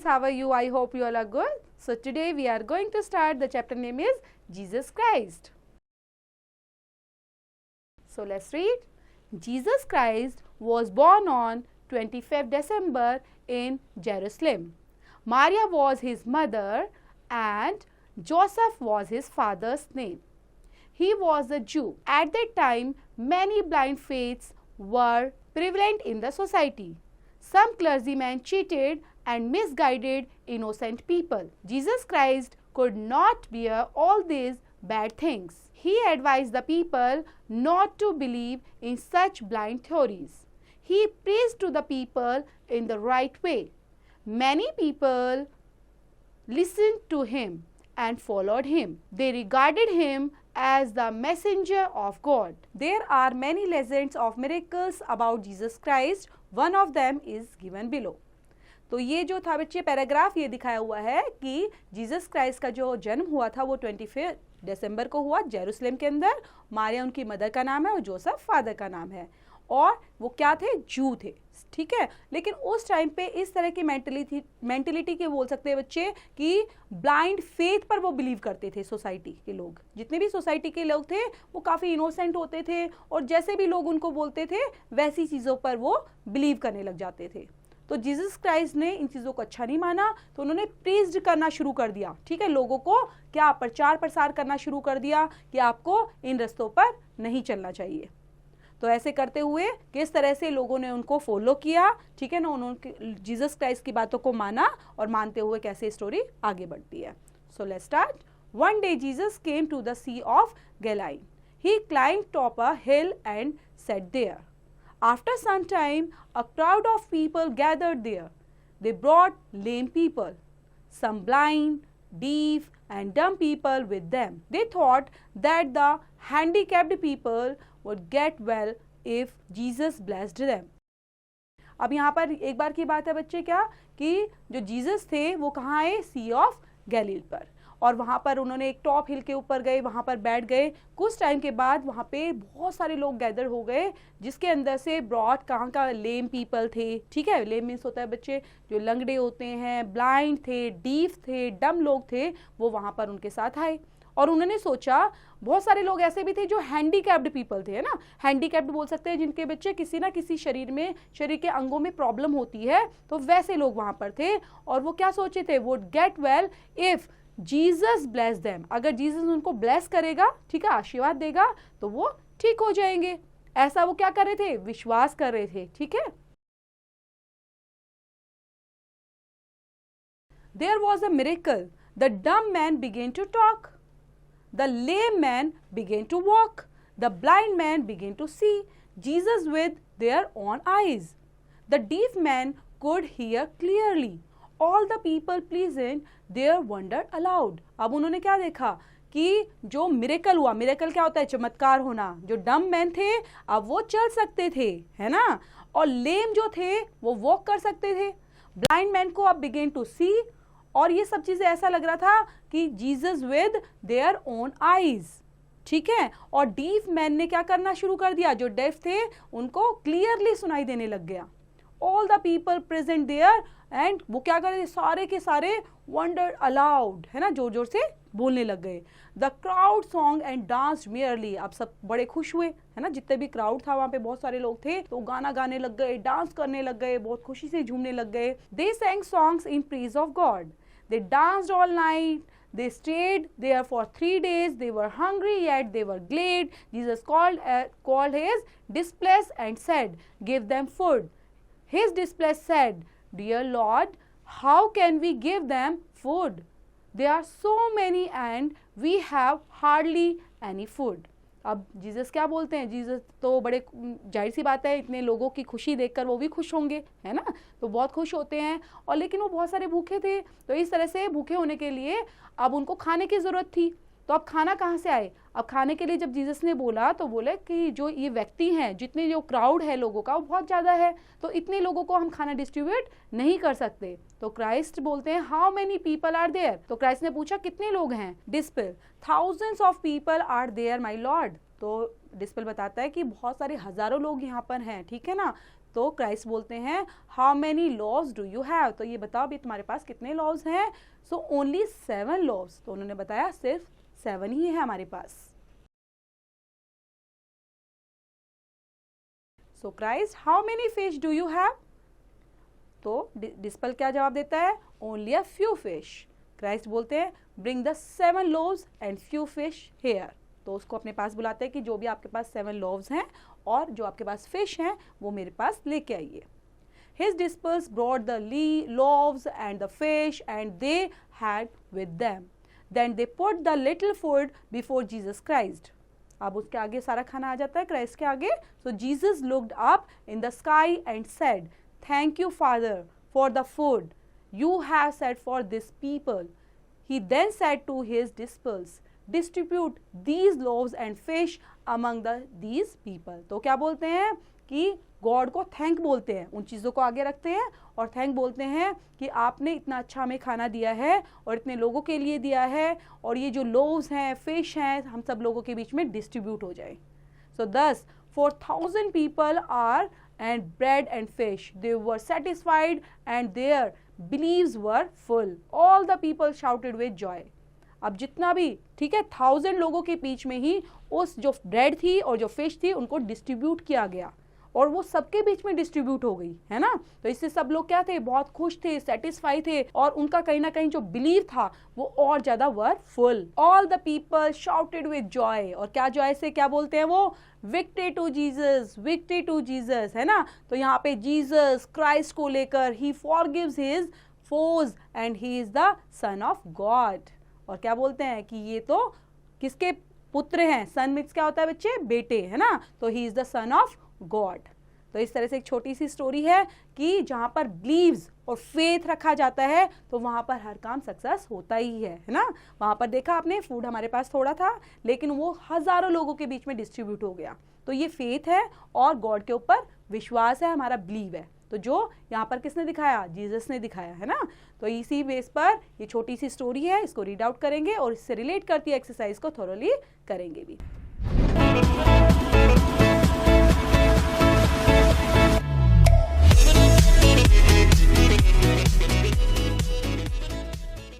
how are you? I hope you all are good. So today we are going to start. The chapter name is Jesus Christ. So let's read. Jesus Christ was born on 25th December in Jerusalem. Maria was his mother and Joseph was his father's name. He was a Jew. At that time, many blind faiths were prevalent in the society. Some clergymen cheated and misguided innocent people. Jesus Christ could not bear all these bad things. He advised the people not to believe in such blind theories. He preached to the people in the right way. Many people listened to him and followed him. They regarded him as the messenger of God. There are many legends of miracles about Jesus Christ. One of them is given below. तो ये जो था बच्चे paragraph ये दिखाया हुआ है कि जीसस क्राइस्ट का जो जन्म हुआ था वो 25 दिसंबर को हुआ जेरूसलम के अंदर। मारिया उनकी मदर का नाम है और जोसेफ फादर का नाम है और वो क्या थे, जू थे, ठीक है। लेकिन उस टाइम पे इस तरह की मेंटेलिटी के बोल सकते हैं बच्चे कि ब्लाइंड फेथ पर वो बिलीव करते थे। सोसाइटी के लोग, जितने भी सोसाइटी के लोग थे वो काफ़ी इनोसेंट होते थे और जैसे भी लोग उनको बोलते थे वैसी चीज़ों पर वो बिलीव करने लग जाते थे। तो जीसस क्राइस्ट ने इन चीज़ों को अच्छा नहीं माना तो उन्होंने प्रीच्ड करना शुरू कर दिया, ठीक है। लोगों को क्या प्रचार प्रसार करना शुरू कर दिया कि आपको इन रास्तों पर नहीं चलना चाहिए। तो ऐसे करते हुए किस तरह से लोगों ने उनको फॉलो किया, ठीक है ना, उन्होंने जीसस क्राइस्ट की बातों को माना और मानते हुए कैसे स्टोरी आगे बढ़ती है। So let's start. One day Jesus came to the sea of Galilee. He climbed top a hill and sat there. After some time, a crowd of people gathered there. They brought lame people, some blind, deaf, and dumb people with them. They thought that the handicapped people would get well if Jesus blessed them. अब यहाँ पर एक बार की बात है बच्चे क्या कि जो जीसस थे वो कहाँ आए, सी ऑफ गैलील पर, और वहाँ पर उन्होंने एक टॉप हिल के ऊपर गए, वहाँ पर बैठ गए। कुछ टाइम के बाद वहाँ पे बहुत सारे लोग गैदर हो गए जिसके अंदर से ब्रॉड कहाँ का लेम पीपल थे, ठीक है। लेम मीन्स होता है बच्चे जो लंगड़े होते हैं, ब्लाइंड थे, डीफ थे, डम लोग थे, वो वहाँ पर उनके साथ आए। और उन्होंने सोचा बहुत सारे लोग ऐसे भी थे जो हैंडीकैप्ड पीपल थे, है ना। हैंडीकैप्ड बोल सकते हैं जिनके बच्चे किसी ना किसी शरीर के अंगों में प्रॉब्लम होती है, तो वैसे लोग वहाँ पर थे। और वो क्या सोचे थे, would get well if Jesus bless them, अगर जीसस उनको ब्लेस करेगा, ठीक है, आशीर्वाद देगा तो वो ठीक हो जाएंगे। ऐसा वो क्या कर रहे थे, विश्वास कर रहे थे, ठीक है। There was a miracle. The dumb man began to talk. The lame man began to walk. The blind man began to see Jesus with their own eyes. The deaf man could hear clearly. All the people present there wondered aloud. अब उन्होंने क्या देखा कि जो miracle हुआ, miracle क्या होता है, चमत्कार होना। जो डम मैन थे अब वो चल सकते थे, है ना, और लेम जो थे वो वॉक कर सकते थे। ब्लाइंड मैन को अब बिगेन टू सी, और ये सब चीजें ऐसा लग रहा था कि Jesus with their own eyes, ठीक है। और डीफ मैन ने क्या करना शुरू कर दिया, जो डेफ थे उनको क्लियरली सुनाई देने लग गया। All the people present there, and वो क्या कर रहे थे, सारे के सारे वंडर अलाउड, है ना, जोर जोर से बोलने लग गए। The crowd song and dance merely, अब सब बड़े खुश हुए, है ना, जितने भी क्राउड था वहाँ पे बहुत सारे लोग थे तो गाना गाने लग गए, डांस करने लग गए, बहुत खुशी से झूमने लग गए। They sang songs in praise of God. They danced all night. They stayed there for 3 days. They were hungry yet they were glad. Jesus called his disciples and said, "Give them food." His disciples said, "Dear Lord, how can we give them food? There are so many and we have hardly any food." अब Jesus क्या बोलते हैं, Jesus तो बड़े जाहिर सी बात है इतने लोगों की खुशी देखकर वो भी खुश होंगे, है ना, तो बहुत खुश होते हैं। और लेकिन वो बहुत सारे भूखे थे, तो इस तरह से भूखे होने के लिए अब उनको खाने की ज़रूरत थी। तो अब खाना कहाँ से आए, अब खाने के लिए जब जीसस ने बोला तो बोले कि जो ये व्यक्ति हैं, जितने जो क्राउड है लोगों का वो बहुत ज़्यादा है, तो इतने लोगों को हम खाना डिस्ट्रीब्यूट नहीं कर सकते। तो क्राइस्ट बोलते हैं how many people are there, तो क्राइस्ट ने पूछा कितने लोग हैं, disciple thousands of people are there my lord, तो डिस्पल बताता है कि बहुत सारे हजारों लोग यहाँ पर हैं, ठीक है ना। तो क्राइस्ट बोलते हैं how many laws do you have, तो ये बताओ अभी तुम्हारे पास कितने लॉज हैं। सो ओनली 7 लॉज, तो उन्होंने बताया सिर्फ 7 ही है हमारे पास। So Christ how many fish do you have, तो डिस्पल क्या जवाब देता है, only a few fish. Christ बोलते हैं bring the 7 loaves and few fish here, तो उसको अपने पास बुलाते हैं कि जो भी आपके पास 7 लोव्स हैं और जो आपके पास फिश हैं वो मेरे पास लेके आइए। His disciples brought the loaves and the fish and they had with them. Then they put the little food before Jesus Christ. अब उसके आगे सारा खाना आ जाता है क्राइस्ट के आगे। So Jesus looked up in the sky and said, "Thank you, Father, for the food you have set for this people." He then said to his disciples, "Distribute these loaves and fish among these people." तो क्या बोलते हैं कि God को thank बोलते हैं, उन चीज़ों को आगे रखते हैं और थैंक बोलते हैं कि आपने इतना अच्छा हमें खाना दिया है और इतने लोगों के लिए दिया है, और ये जो लोव्स हैं फिश हैं हम सब लोगों के बीच में डिस्ट्रीब्यूट हो जाए। सो 4,000 people are and bread and fish. They were satisfied and their bellies were full. All the people shouted with joy. अब जितना भी ठीक है 1000 लोगों के बीच में ही उस जो ब्रेड थी और जो फिश थी उनको डिस्ट्रीब्यूट किया गया और वो सबके बीच में डिस्ट्रीब्यूट हो गई, है ना। तो इससे सब लोग क्या थे, बहुत खुश थे, सेटिस्फाई थे, और उनका कहीं ना कहीं जो बिलीव था वो और ज्यादा wonderful. All the people shouted with joy, और क्या जॉय से क्या बोलते हैं वो, victory to Jesus, victory to Jesus, है ना। तो यहाँ पे जीसस क्राइस्ट को लेकर he forgives his foes and he is the son of God. और क्या बोलते हैं कि ये तो किसके पुत्र हैं, सन मीन्स क्या होता है बच्चे, बेटे, है ना। तो ही is the son of God. तो इस तरह से एक छोटी सी स्टोरी है कि जहां पर बिलीव्स और फेथ रखा जाता है तो वहां पर हर काम सक्सेस होता ही है ना। वहां पर देखा आपने, फूड हमारे पास थोड़ा था लेकिन वो हजारों लोगों के बीच में डिस्ट्रीब्यूट हो गया। तो ये फेथ है और गॉड के ऊपर विश्वास है, हमारा बिलीव है। तो जो यहाँ पर किसने दिखाया, जीसस ने दिखाया, है ना। तो इसी बेस पर ये छोटी सी स्टोरी है, इसको रीड आउट करेंगे और इससे रिलेट करती है एक्सरसाइज को थोरोली करेंगे भी।